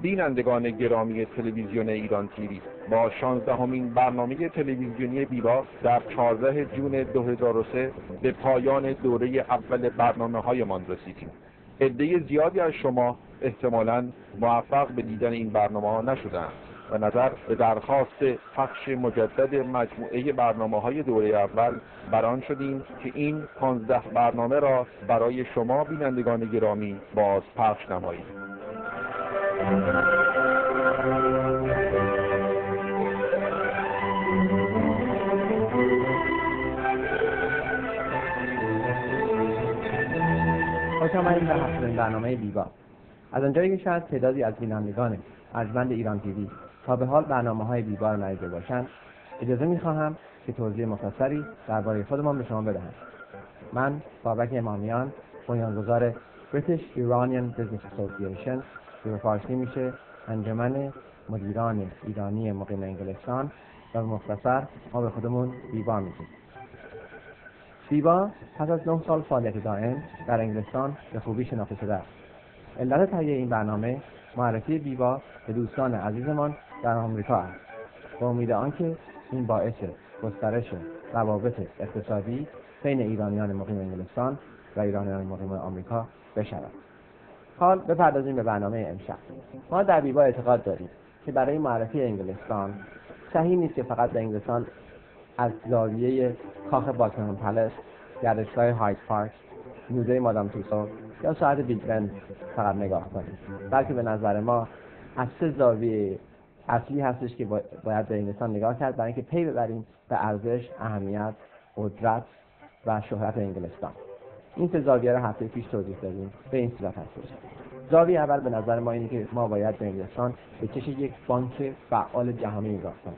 بینندگان گرامی تلویزیون ایران تیوی، با 16مین برنامه تلویزیونی بیبا در 14 جون 2003 به پایان دوره اول برنامه‌هایمان رسیدیم. عده زیادی از شما احتمالاً موفق به دیدن این برنامه‌ها نشدند و نظر به درخواست پخش مجدد مجموعه برنامه‌های دوره اول برآن شدیم که این 15 برنامه را برای شما بینندگان گرامی باز پخش نماییم. خوش آمدید به 7مین برنامه بیبا. از آنجایی که شاید تعدادی از بینندگان ارجمند ایران تیوی تا به حال برنامه‌های بیبا را ندیده باشند، اجازه می‌خواهم که توضیح مختصری درباره خودمان به شما بدهم. من بابک امامیان، بنیانگذار British Iranian Business Association که به فارسی میشه انجمن مدیران ایرانی مقیم انگلستان و به مختصر ما به خودمون بیبا میگیم. بیبا پس از 9 سال فعالیت دائم در انگلستان به خوبی شناخته شده است. علت تهیه این برنامه معرفی بیبا به دوستان عزیزمان در آمریکا است، با امید آنکه این باعث گسترش روابط اقتصادی بین ایرانیان مقیم انگلستان و ایرانیان مقیم آمریکا بشود. حال بپردازیم به برنامه امشب. ما در بیبا اعتقاد داریم که برای معرفی انگلستان صحیح نیست که فقط به انگلستان از زاویه کاخ باکینگهام پلس، گردشگاه هاید پارک، موزه مادام توسو یا ساعت بیگ بن فقط نگاه کنیم، بلکه به نظر ما از 3 زاویه اصلی هستش که باید به انگلستان نگاه کرد برای اینکه پی ببریم به ارزش، اهمیت، قدرت و شهرت انگلستان. این 3 زاویه را هفته پیش توضیح دادیم. به این صورت هستش. زاویه اول به نظر ما اینه که ما باید به انگلستان به چشم یک بانک فعال جهانی نگاه کنیم.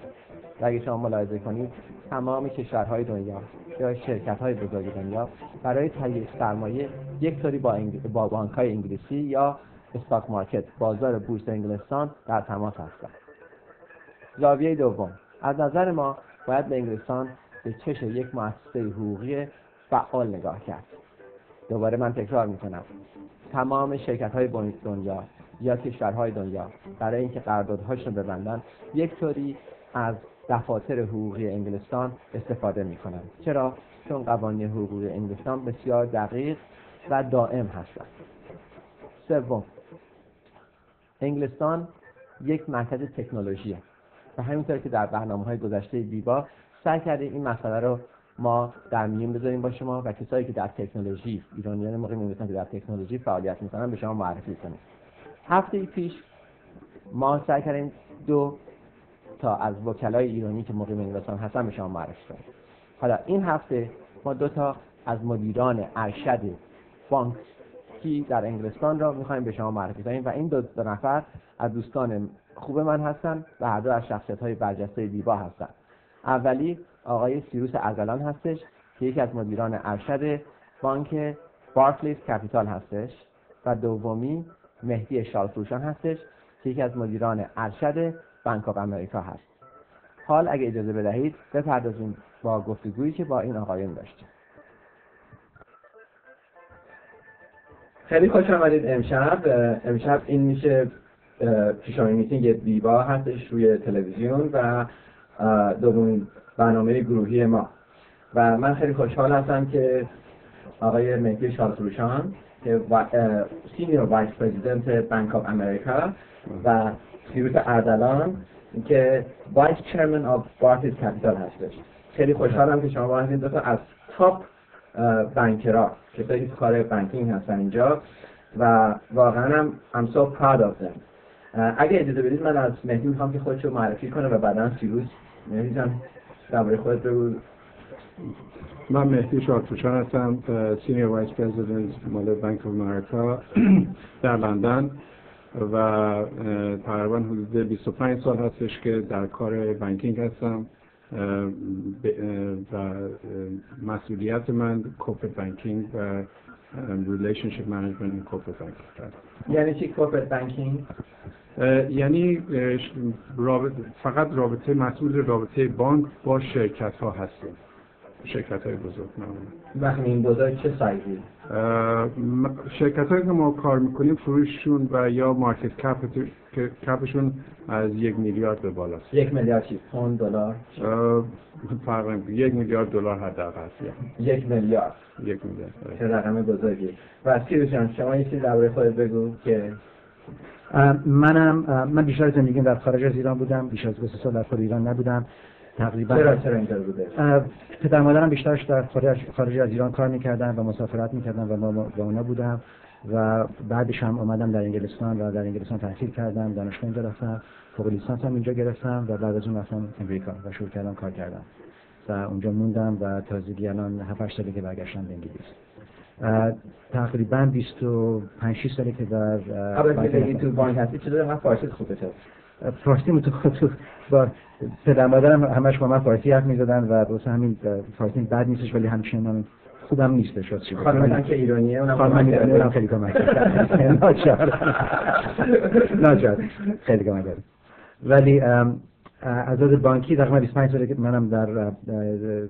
و اگه شما ملاحظه کنید تمام کشورهای دنیا یا شرکت‌های بزرگ دنیا برای تهیه سرمایه یک طوری با بانک‌های انگلیسی یا استاک مارکت، بازار بورس انگلستان در تماس هستند. زاویه دوم، از نظر ما باید به انگلستان به چشم یک مؤسسه حقوقی فعال نگاه کرد. دوباره من تکرار میکنم، تمام شرکت‌های دنیا یا کشورهای دنیا برای اینکه قراردادهاشون ببندن یک طوری از دفاتر حقوقی انگلستان استفاده میکنن. چرا؟ چون قوانین حقوقی انگلستان بسیار دقیق و دائم هستند. سوم، انگلستان یک مرکز تکنولوژیه و همینطور که در برنامه‌های گذشته بیبا سعی کردیم این مسئله رو ما در میون بذاریم با شما و کسایی که در تکنولوژی، ایرانیان مقیم انگلستان که در تکنولوژی فعالیت میکنن به شما معرفی کنیم. هفته پیش ما سعی کردیم 2 تا از وکلای ایرانی که مقیم انگلستان هستن به شما معرفی کنیم. حالا این هفته ما 2 تا از مدیران ارشد بانکی در انگلستان را میخوایم به شما معرفی کنیم و این 2 نفر از دوستان خوب من هستن و هر دو از شخصیت‌های برجسته بیبا هستن. اولی آقای سیروس ارگلان هستش که یکی از مدیران ارشد بانک بارکلیز کپیتال هستش و دومی مهدی شالفروشان هستش که یکی از مدیران ارشد بانک آف امریکا هست. حال اگه اجازه بدهید بپردازیم با گفتگویی که با این آقایون داشتیم. خیلی خوش آمدید. امشب این میشه پیشامین میتینگ بیبا هستش روی تلویزیون و دومین برنامه گروهی ما و من خیلی خوشحال هستم که آقای مهدی شالفروشان که سینیور وایس پرزیدنت بانک آف امریکا و سیروس اردلان که وایس چرمن آف بارکلیز کپیتال هستش. خیلی خوشحالم که شما با این 2 تا از تاپ بانکرها که خیلی کار بانکینگ هستن اینجا و واقعا هم I'm so proud of them. اگه اجازه بدید من از مهدی میخوام که خودشو معرفی کنه و بعداً سیروس. مهدی جان درباره خودت بگو. من مهدی شالفروشان هستم، سینیور وایس پرزیدنت مال بانک آف امریکا در لندن و تقریبا حدود 25 سال هستش که در کار بانکینگ هستم و مسئولیت من کورپوریت بانکینگ و relationship management in corporate banking. یعنی چی corporate banking؟ یعنی فقط مسئول رابطه بانک با شرکت ها هستیم، شرکت های بزرگ معمولا. این بزرگ چه سایزی؟ شرکت هایی که ما کار میکنیم فروششون و یا مارکت کپشون از 1 میلیارد به بالاست. 1 میلیارد چی؟ پوند، دلار؟ فرق نمیکنه. 1 میلیارد دلار حداقل. 1 میلیارد. 1 میلیارد. چه رقم بزرگی. و سیروس جان شما یه چیز درباره خودت بگو که من بیشتر زندگیم در خارج از ایران بودم، بیش از 20 سال در خود ایران نبودم. تقریبا چرا اینطور بوده؟ پدر مادرم بیشترش در خارج از ایران کار میکردن و مسافرت میکردن و با اونا بودم و بعدش هم اومدم در انگلستان و در انگلستان تحصیل کردم، دانشگاه اینجا رفتم، فوق لیسانس هم اینجا گرفتم و بعد از اون رفتم امریکا و شروع کردم کار کردن و اونجا موندم و تازگی الان 7-8 ساله که برگشتم به انگلیس. تقریبا 25 ساله که در تو بانک هستی. چطور من فارسی خوبه؟ فارسی تو با پدر مادرم همش با من فارسی حرف می‌زدن و واسه همین فارسی بد نیستش ولی همچنان خوبم نیستش. خانم که ایرانیه اونم خیلی کمک کرد. ناچار خیلی کمک کرد. ولی از لحاظ بانکی تقریبا 25 ساله که منم در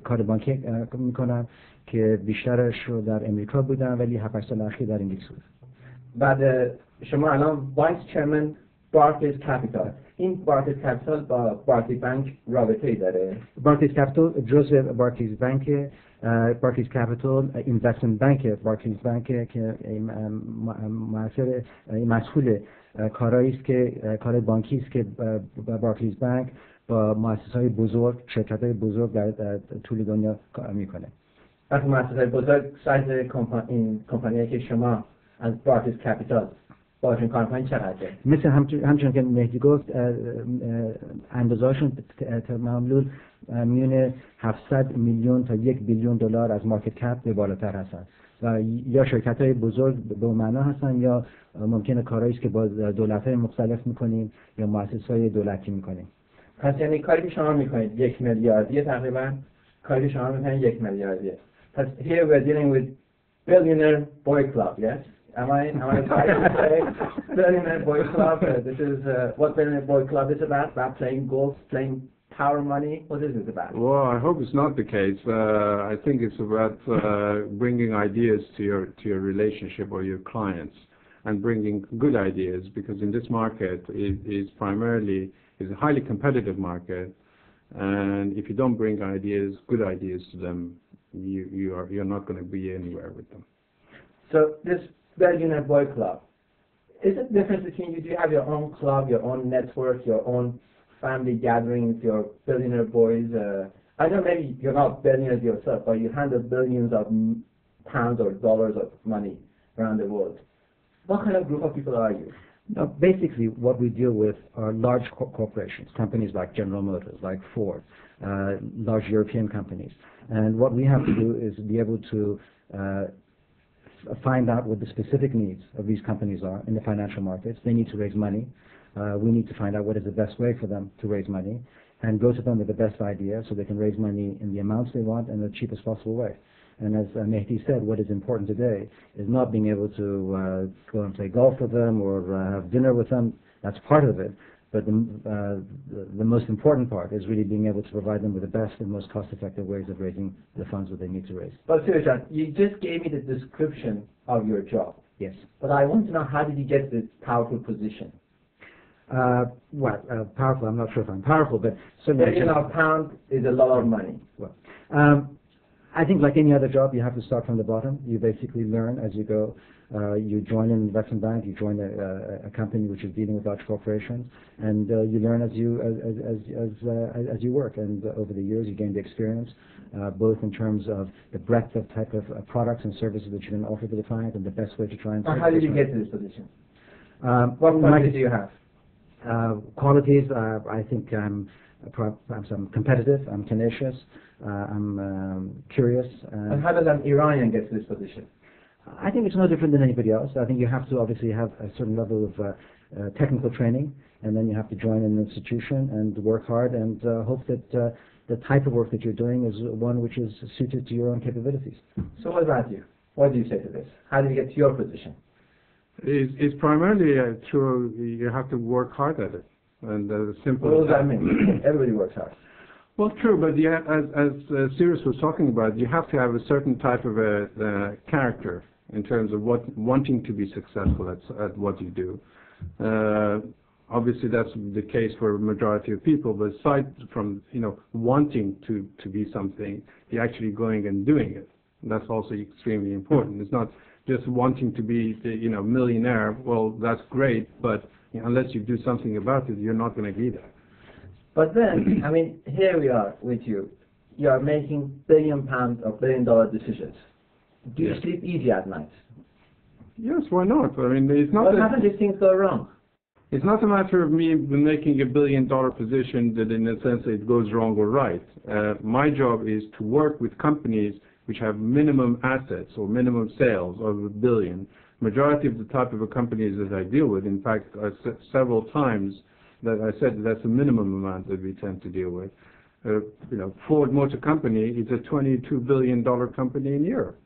کار بانکی میکنم که بیشترش رو در امریکا بودم ولی 7-8 سال اخیر در انگلیس بودم. بعد شما الان وایس چرمن بارکلیز کپیتال. این بارکلیز کپیتال با بارکلیز بانک رابطه‌ای داره؟ بارکلیز کپیتال جزء بارکلیز بانک، بارکلیز کپیتال اینوستمنت بانک، بارکلیز بانک که مسئول کارایی است که کار بانکی است که بارکلیز بانک با مؤسسه‌های بزرگ، شرکت‌های بزرگ در طول دنیا کار می‌کنه. وقتی مؤسسه‌های بزرگ سایز کمپانیایی که شما از بارکلیز کپیتال باشون کار کنید چقدره؟ مثل همچنان که مهدی گفت اندازه‌هاشون معمول میونه 700 میلیون تا 1 بیلیون دلار از مارکت کپ به بالاتر هستن و یا شرکت‌های بزرگ به معنا هستن یا ممکنه کارهایی است که با دولت‌های مختلف می‌کنیم یا مؤسسه‌های دولتی می‌کنیم. پس یعنی کاری که شما می‌کنید 1 میلیاردیه تقریبا، کاری که شما می‌کنید 1 میلیاردیه. پس here we're dealing with billionaire boy club, yes? Am I right to say billionaire boy club? This is what billionaire boy club is about playing golf, playing power money. What is it about? Well, I hope it's not the case. I think it's about bringing ideas to your relationship or your clients and bringing good ideas, because in this market it is a highly competitive market, and if you don't bring good ideas to them, you're not going to be anywhere with them. So this billionaire boy club, is it different between you? Do you have your own club, your own network, your own family gatherings, your billionaire boys? I know maybe you're not billionaires yourself, but you handle billions of pounds or dollars of money around the world. What kind of group of people are you? Now, basically, what we deal with are large corporations, companies like General Motors, like Ford, large European companies. And what we have to do is be able to find out what the specific needs of these companies are in the financial markets. They need to raise money. We need to find out what is the best way for them to raise money and go to them with the best idea so they can raise money in the amounts they want in the cheapest possible way. And as Mehdi said, what is important today is not being able to go and play golf with them or have dinner with them. That's part of it. But the most important part is really being able to provide them with the best and most cost-effective ways of raising the funds that they need to raise. But Sirjan, you just gave me the description of your job. Yes. But I want to know, how did you get this powerful position? Powerful, I'm not sure if I'm powerful, but certainly... £1 is a lot of money. Well, I think like any other job, you have to start from the bottom. You basically learn as you go. You join an investment bank, you join a company which is dealing with large corporations, and you learn as you work. And over the years, you gain the experience, both in terms of the breadth of type of products and services that you can offer to the client, and the best way to try and. How did you get to this position? What qualities do you have? Qualities. I think I'm competitive. I'm tenacious. I'm curious. And how does an Iranian get to this position? I think it's no different than anybody else. I think you have to obviously have a certain level of technical training, and then you have to join an institution and work hard and hope that the type of work that you're doing is one which is suited to your own capabilities. So what about you? What do you say to this? How did you get to your position? It's primarily through, you have to work hard at it. And simple. What does that mean? Everybody works hard. Well, true, but yeah, as Cyrus was talking about, you have to have a certain type of a character in terms of wanting to be successful at what you do. Obviously, that's the case for a majority of people. But aside from wanting to be something, you're actually going and doing it. And that's also extremely important. It's not just wanting to be millionaire. Well, that's great, but unless you do something about it, you're not going to be there. But then, I mean, here we are with you. You are making £1 billion or $1 billion decisions. Do you sleep easy at night? Yes, why not? I mean, it's not. What happens if things go wrong? It's not a matter of me making a $1 billion position that, in a sense, it goes wrong or right. My job is to work with companies which have minimum assets or minimum sales of $1 billion. Majority of the type of companies that I deal with, in fact, several times that I said that's the minimum amount that we tend to deal with. Ford Motor Company is a $22 billion company in Europe.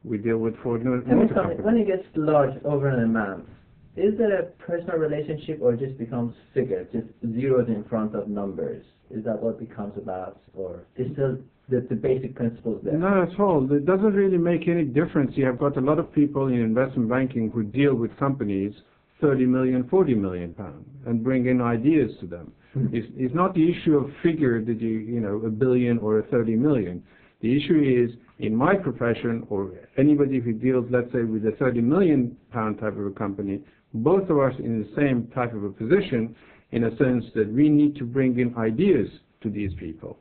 We deal with Ford Motor Company. When it gets large over an amount, is there a personal relationship or it just becomes figures, just zeros in front of numbers? Is that what it becomes about, or is still the basic principles there? Not at all. It doesn't really make any difference. You have got a lot of people in investment banking who deal with companies 30 million, 40 million pounds, and bring in ideas to them. It's not the issue of figure that $1 billion or 30 million. The issue is, in my profession, or anybody who deals, let's say, with a 30 million pound type of a company, both of us in the same type of a position, in a sense that we need to bring in ideas to these people.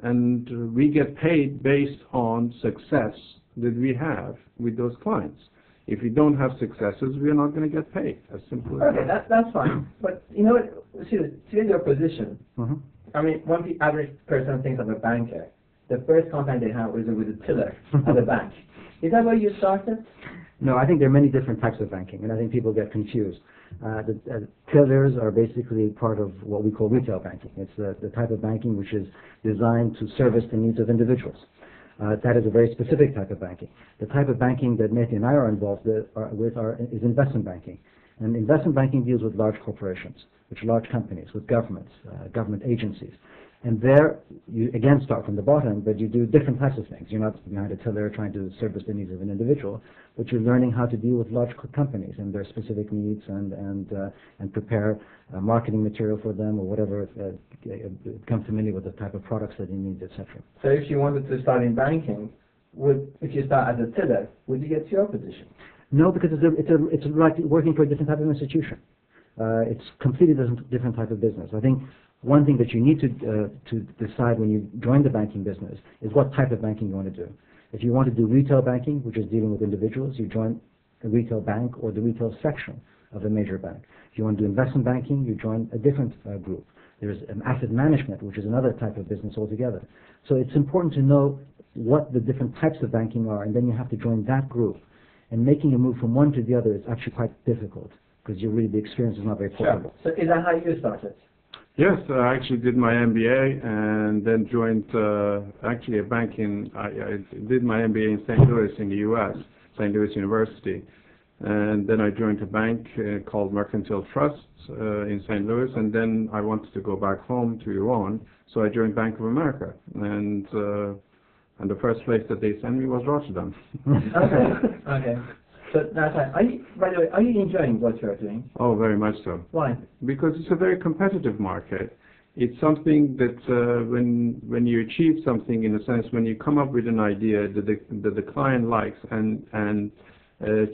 And we get paid based on success that we have with those clients. If we don't have successes, we are not going to get paid. As simple as that. Okay, that's fine. But to get your position, I mean, one the average person thinks of a banker, the first contact they have is with a tiller at a bank. Is that where you started? No, I think there are many different types of banking, and I think people get confused. Tillers are basically part of what we call retail banking. It's the type of banking which is designed to service the needs of individuals. That is a very specific type of banking. The type of banking that Mehdi and I are involved with is investment banking. And investment banking deals with large corporations, with large companies, with governments, government agencies. And there, you again start from the bottom, but you do different types of things. You're not behind a tiller trying to service the needs of an individual, but you're learning how to deal with large companies and their specific needs and prepare marketing material for them or whatever, become familiar with the type of products that you need, etc. So if you wanted to start in banking, if you start as a tiller, would you get to your position? No, because it's like working for a different type of institution. It's completely different type of business. I think one thing that you need to decide when you join the banking business is what type of banking you want to do. If you want to do retail banking, which is dealing with individuals, you join a retail bank or the retail section of a major bank. If you want to do investment banking, you join a different group. There's asset management, which is another type of business altogether. So it's important to know what the different types of banking are, and then you have to join that group. And making a move from one to the other is actually quite difficult because the experience is not very portable. Sure. So is that how you started? Yes, I actually did my MBA and then joined actually a bank I did my MBA in St. Louis in the U.S., St. Louis University. And then I joined a bank called Mercantile Trust in St. Louis, and then I wanted to go back home to Iran, so I joined Bank of America. And the first place that they sent me was Rotterdam. Okay. So that's right. By the way, are you enjoying what you're doing? Oh, very much so. Why? Because it's a very competitive market. It's something that when you achieve something, in a sense, when you come up with an idea that the client likes and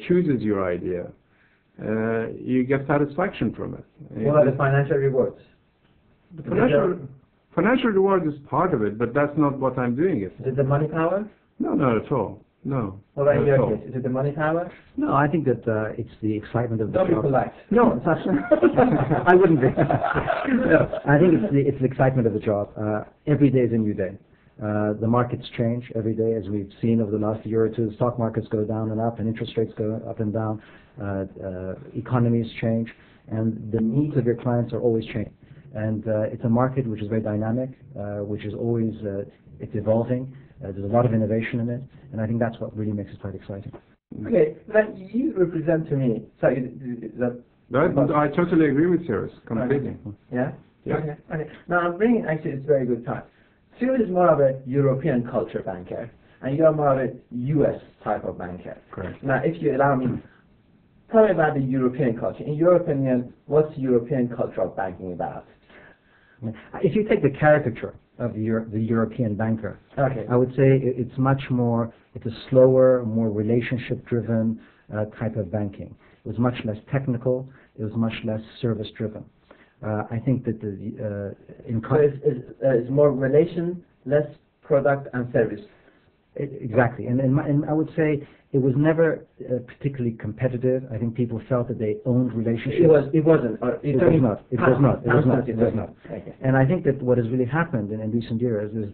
chooses your idea, you get satisfaction from it. What are the financial rewards? The financial reward is part of it, but that's not what I'm doing it. Is it the money power? No, not at all. No. Well, in your case, is it the money power? No, I think that it's the excitement of the job. Don't be polite. No, it's not. I wouldn't be. No, I think it's the excitement of the job. Every day is a new day. The markets change every day, as we've seen over the last year or two. The stock markets go down and up, and interest rates go up and down. Economies change, and the needs of your clients are always changing. And it's a market which is very dynamic, which is always it's evolving. There's a lot of innovation in it, and I think that's what really makes it quite exciting. Okay, then you represent to me. Sorry, I totally agree with Cyrus, completely. Okay. Yeah? Yeah. Okay. Now I'm bringing, actually, it's a very good time. Cyrus is more of a European culture banker, and you're more of a U.S. type of banker. Correct. Now, if you allow me, tell me about the European culture. In your opinion, what's European culture of banking about? If you take the caricature of the European banker, Okay. I would say it's a slower, more relationship-driven type of banking. It was much less technical. It was much less service-driven. I think that So it's more relation, less product and service. Exactly, and I would say it was never particularly competitive. I think people felt that they owned relationships. It wasn't. It was not. Okay. And I think that what has really happened in recent years is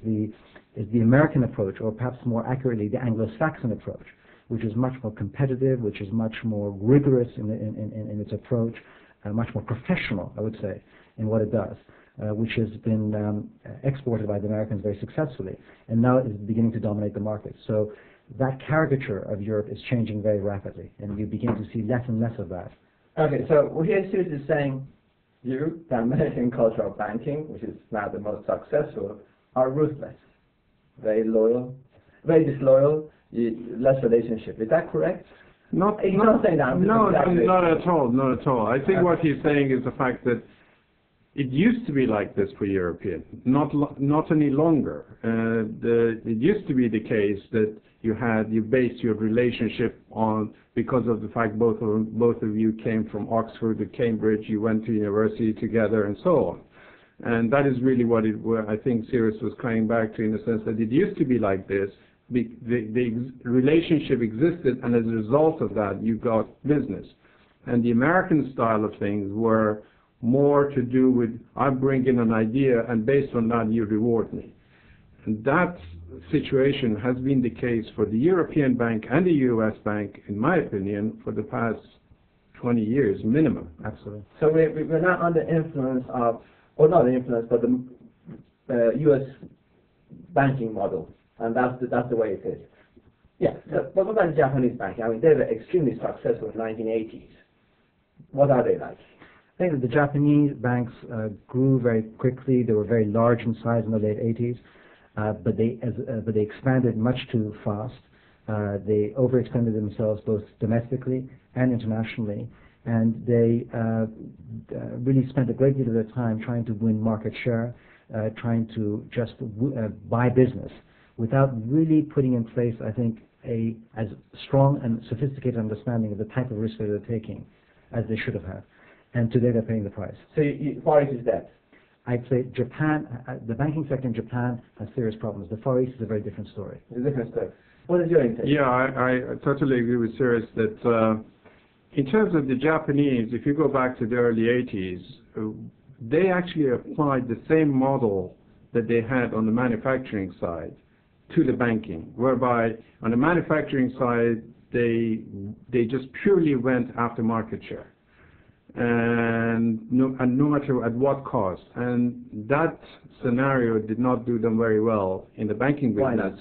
the American approach, or perhaps more accurately, the Anglo-Saxon approach, which is much more competitive, which is much more rigorous in its approach, much more professional, I would say, in what it does. Which has been exported by the Americans very successfully, and now is beginning to dominate the market. So that caricature of Europe is changing very rapidly, and you begin to see less and less of that. Okay, so here Cyrus is saying you, the American culture of banking, which is now the most successful, are ruthless, very loyal, very disloyal, less relationship. Is that correct? He's not saying that. No, not at all. I think what he's saying is the fact that it used to be like this for European, not any longer. It used to be the case that you based your relationship on, because of the fact both of you came from Oxford to Cambridge, you went to university together, and so on. And that is really what I think Cyrus was coming back to, in the sense that it used to be like this. The relationship existed, and as a result of that, you got business. And the American style of things were more to do with, I bring in an idea, and based on that you reward me. And that situation has been the case for the European bank and the U.S. bank, in my opinion, for the past 20 years minimum. Absolutely. So we're not under influence of, or not the influence, but the U.S. banking model, and that's the way it is. Yeah. So, but what about the Japanese bank? I mean, they were extremely successful in the 1980s. What are they like? I think that the Japanese banks grew very quickly. They were very large in size in the late 80s, but they expanded much too fast. They overextended themselves both domestically and internationally, and they really spent a great deal of their time trying to win market share, trying to just buy business, without really putting in place, I think, as strong and sophisticated understanding of the type of risk that they're taking as they should have had. And today they're paying the price. So Far East is dead. I'd say Japan, the banking sector in Japan has serious problems. The Far East is a very different story. It's a different story. What is your intake? Yeah, I totally agree with Cyrus that in terms of the Japanese, if you go back to the early 80s, they actually applied the same model that they had on the manufacturing side to the banking, whereby on the manufacturing side, they just purely went after market share. And no matter at what cost. And that scenario did not do them very well in the banking business. Why not?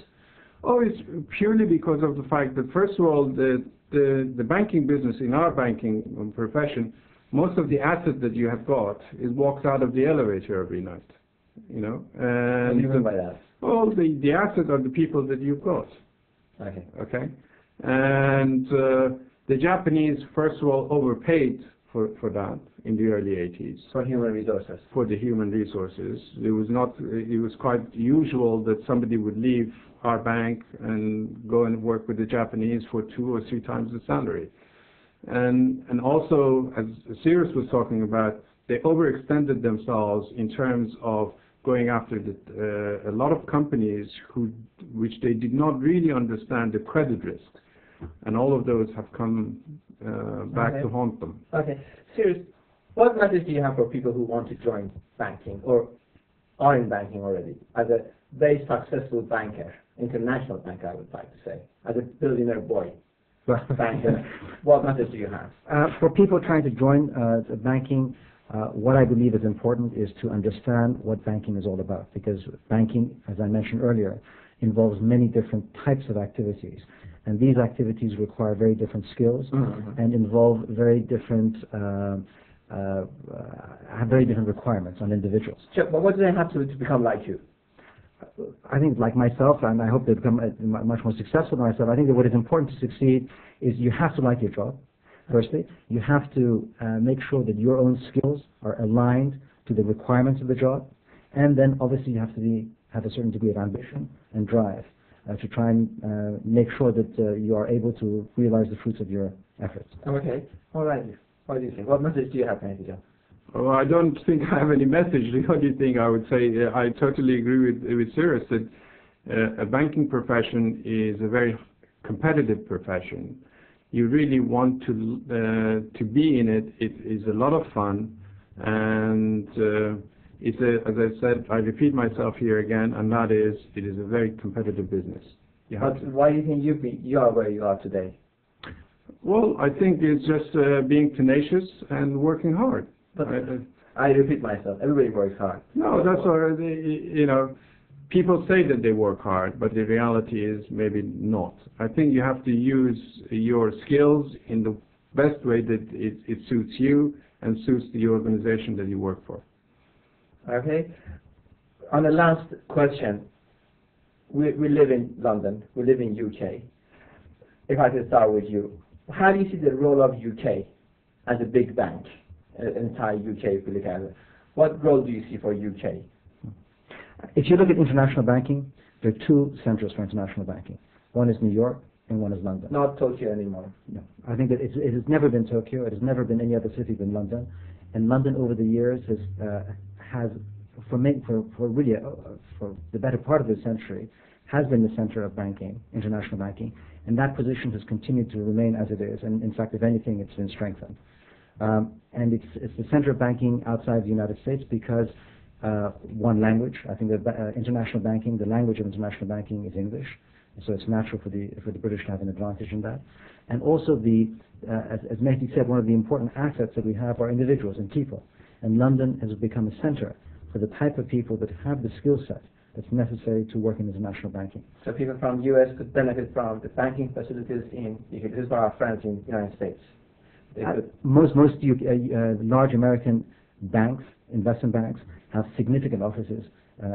Oh, it's purely because of the fact that, first of all, the banking business, in our banking profession, most of the asset that you have got walks out of the elevator every night. You know. And what do you mean by that? Well, the assets are the people that you've got. Okay. Okay. And the Japanese, first of all, overpaid for that in the early 80s. For human resources. For the human resources. It was quite usual that somebody would leave our bank and go and work with the Japanese for 2 or 3 times the salary. And also, as Cyrus was talking about, they overextended themselves in terms of going after a lot of companies which they did not really understand the credit risk. And all of those have come back to haunt them. Okay. Cyrus, what message do you have for people who want to join banking or are in banking already? As a very successful banker, international banker, I would like to say, as a billionaire boy banker, what message do you have? For people trying to join banking, what I believe is important is to understand what banking is all about, because banking, as I mentioned earlier, involves many different types of activities. And these activities require very different skills and involve very different, have very different requirements on individuals. Sure, but what do they have to become like you? I think like myself, and I hope they become much more successful than myself, I think that what is important to succeed is you have to like your job, firstly. You have to make sure that your own skills are aligned to the requirements of the job. And then obviously you have to have a certain degree of ambition and drive to try and make sure that you are able to realize the fruits of your efforts. Okay, all right. What do you think? What message do you have, Mehdi? Well, I don't think I have any message. The only thing I would say, I totally agree with Cyrus that a banking profession is a very competitive profession. You really want to be in it. It is a lot of fun, and it's as I said, I repeat myself here again, and that is, it is a very competitive business. But why do you think you are where you are today? Well, I think it's just being tenacious and working hard. But I repeat myself, everybody works hard. No, that's all right. You know, people say that they work hard, but the reality is maybe not. I think you have to use your skills in the best way that it suits you and suits the organization that you work for. Okay. On the last question, we live in London, we live in UK. If I could start with you, how do you see the role of UK as a big bank, entire UK if you look at it? What role do you see for UK? If you look at international banking, there are two centers for international banking. One is New York and one is London. Not Tokyo anymore. No. I think that it has never been Tokyo, it has never been any other city than London. And London over the years has for the better part of the century, has been the center of banking, international banking, and that position has continued to remain as it is, and in fact, if anything, it's been strengthened. And it's the center of banking outside the United States because one language. I think that international banking, the language of international banking is English, so it's natural for the British to have an advantage in that. And also, as Mehdi said, one of the important assets that we have are individuals and people, and London has become a center for the type of people that have the skill set that's necessary to work in international banking. So people from US could benefit from the banking facilities in UK. This is for our friends in the United States. Most large American banks, investment banks, have significant offices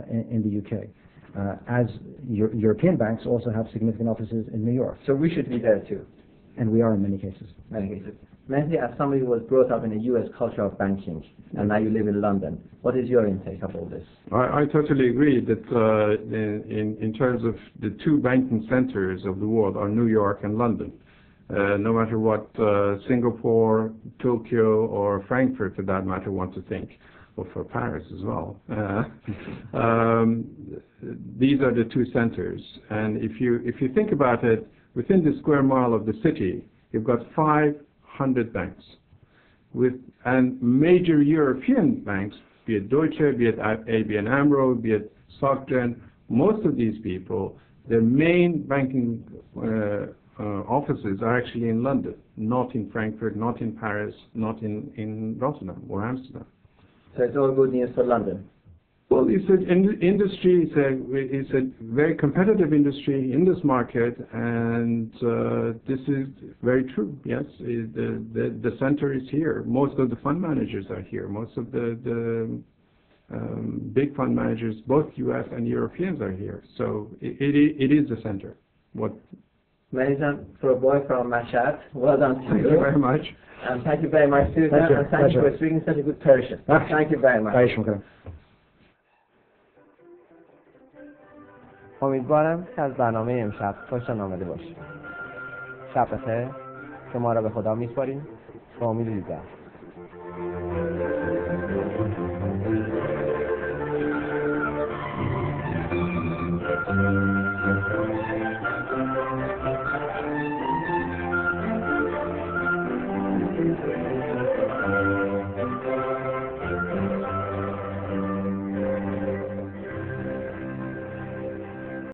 in the UK, as European banks also have significant offices in New York. So we should be there too. And we are in many cases. Many cases. Mehdi, as somebody who was brought up in a US culture of banking, and now you live in London, what is your intake of all this? I totally agree that in terms of the two banking centers of the world are New York and London. No matter what Singapore, Tokyo, or Frankfurt, for that matter, want to think, or for Paris as well. These are the two centers, and if you think about it, within the square mile of the city, you've got 500 banks, and major European banks, be it Deutsche, be it ABN AMRO, be it SocGen. Most of these people, their main banking offices are actually in London, not in Frankfurt, not in Paris, not in Rotterdam or Amsterdam. So it's all good news for London. Well, it's an industry. It's a very competitive industry in this market, and this is very true. Yes, the center is here. Most of the fund managers are here. Most of the big fund managers, both U.S. and Europeans, are here. So it is the center. Mehdi, for a boy from Mashhad, well done to you. Thank you very much. And thank you very much, Susan, and thank you for speaking such a good Persian. Thank you very much. امیدوارم که از برنامه امشب خوشتان آمده باشید. شب بخیر. شما را به خدا میسپاریم. با امید دیدار.